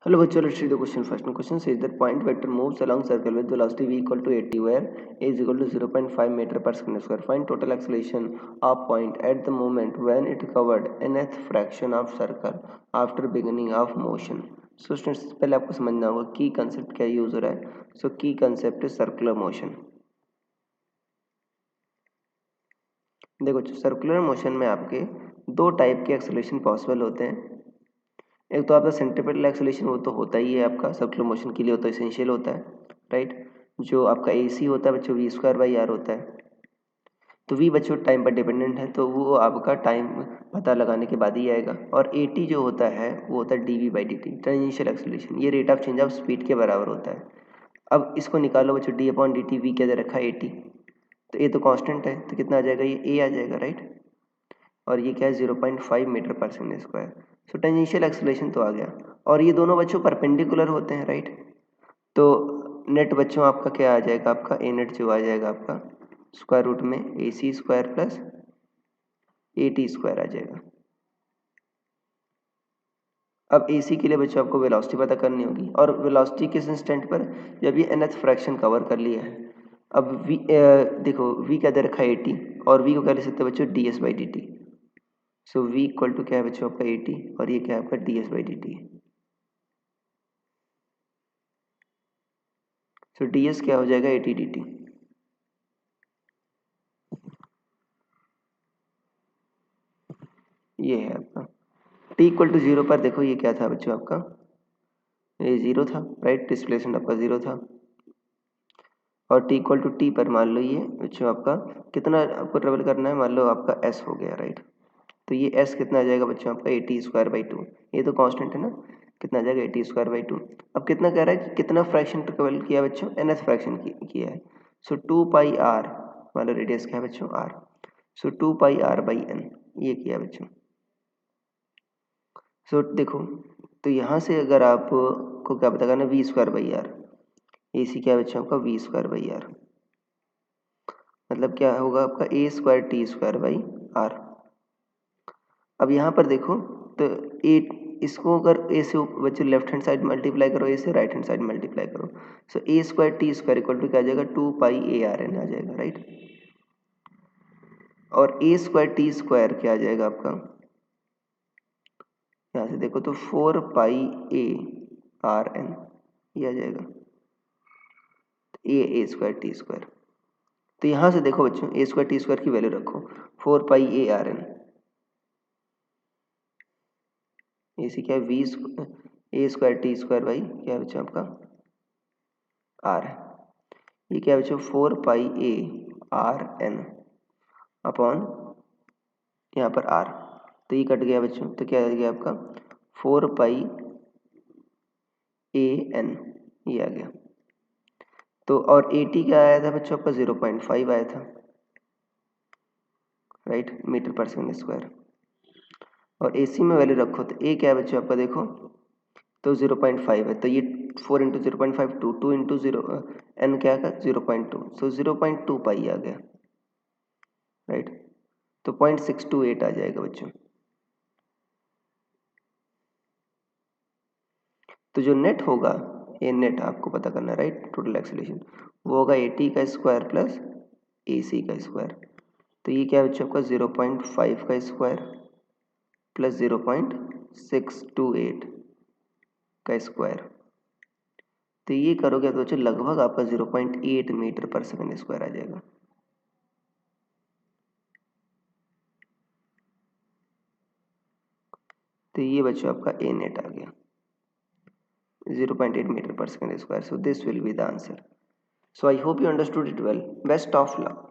Hello, virtual. Let's read the question first. The question says that point vector moves along circle with velocity v equal to 80, where a is equal to 0.5 meter per second square. Find total acceleration of point at the moment when it covered nth fraction of circle after beginning of motion. So students, पहले आपको समझना होगा की concept क्या use हो रहा है. सो की कंसेप्ट है सर्कुलर मोशन. देखो, सर्कुलर मोशन में आपके दो टाइप के एक्सेलरेशन पॉसिबल होते हैं. एक तो आपका सेंट्रीपिटल एक्सेलरेशन, वो तो होता ही है आपका सर्कुलर मोशन के लिए, वो तो एसेंशियल होता है, राइट. जो आपका AC होता है बच्चों, v² होता है. तो v बच्चों टाइम पर डिपेंडेंट है, तो वो आपका टाइम पता लगाने के बाद ही आएगा. और AT जो होता है वो होता है dv/dt, टेंजेंशियल एक्सेलरेशन. ये rate of change of speed के बराबर होता है. अब इसको निकालो बच्चों, d/dt. v क्या दे रखा है 80, तो ये तो कांस्टेंट है, तो कितना आ जाएगा, ये a आ जाएगा, राइट. और ये क्या है, 0.5 मीटर पर सेकंड स्क्वायर. सो टेंजेंशियल एक्सेलरेशन तो आ गया. और ये दोनों बच्चों परपेंडिकुलर होते हैं, राइट. तो नेट बच्चों आपका क्या आ जाएगा, आपका ए नेट जो आ जाएगा आपका स्क्वायर रूट में AC² प्लस AT² आ जाएगा. अब AC के लिए बच्चों आपको वेलोसिटी पता करनी होगी, और वेलोसिटी किस इंस्टेंट पर, जब ये nth फ्रैक्शन कवर कर लिया है. अब v देखो, v क्या दे रखा है 80, और v को क्या ले सकते हैं बच्चों, ds/dt. So v equal to क्या है बच्चों आपका 80, और ये क्या है आपका ds/dt है. सो ds क्या हो जाएगा, 80 dt. ये है आपका t इक्वल टू 0 पर. देखो ये क्या था बच्चों आपका, ये 0 था, राइट. डिस्प्लेसमेंट आपका 0 था. और t इक्वल टू टी पर मान लो ये बच्चों आपका कितना आपको ट्रेवल करना है, मान लो आपका s हो गया, राइट. तो ये s कितना आ जाएगा बच्चों आपका, AT²/2. ये तो कांस्टेंट है ना, कितना आ जाएगा, AT²/2. अब कितना कह रहा है कि कितना फ्रैक्शन ट्रेवल किया बच्चों, nth फ्रैक्शन किया है. सो 2πr, मान लो रेडियस क्या है बच्चों, r. सो 2πr/n ये किया बच्चों. सो देखो, तो यहाँ से अगर आपको क्या पता करना, v²/r. AC क्या है बच्चों आपका, v²/r. मतलब क्या होगा आपका, A²T²/r. अब यहाँ पर देखो, तो ए इसको अगर ए से बच्चों लेफ्ट हैंड साइड मल्टीप्लाई करो, ए से राइट हैंड साइड मल्टीप्लाई करो. सो A²T² इक्वल टू क्या आ जाएगा, 2πARN आ जाएगा, राइट. और A²T² क्या आ जाएगा आपका, यहाँ से देखो तो 4πARN ये आ जाएगा. A²T². तो यहाँ से देखो बच्चों, A²T² की वैल्यू रखो, 4πARN. AC क्या है, A²T² क्या है बच्चों आपका, R है. ये क्या है बच्चों, 4πARN अपॉन यहाँ पर R. तो ये कट गया बच्चों, तो क्या आ गया आपका 4πAN ये आ गया. तो और AT क्या आया था बच्चों आपका, 0.5 आया था, राइट, मीटर पर सेकंड स्क्वायर. और AC में वैल्यू रखो, तो A क्या है बच्चों आपका, देखो तो 0.5 है, तो ये 4 इंटू 0.5 2 इंटू 0 N क्या है 0.2. सो 0.2 पाई आ गया, राइट. तो 0.628 आ जाएगा बच्चों. तो जो नेट होगा, ये नेट आपको पता करना है, राइट. टोटल एक्सेलरेशन वो होगा AT² प्लस AC का स्क्वायर. तो ये क्या है बच्चों आपका 0.5 का स्क्वायर प्लस 0.628 का स्क्वायर. तो ये करोगे तो बच्चों लगभग आपका 0.8 मीटर पर सेकंड स्क्वायर आ जाएगा. तो ये बच्चों आपका ए नेट आ गया 0.8 meter per second square. So this will be the answer. So I hope you understood it well. Best of luck.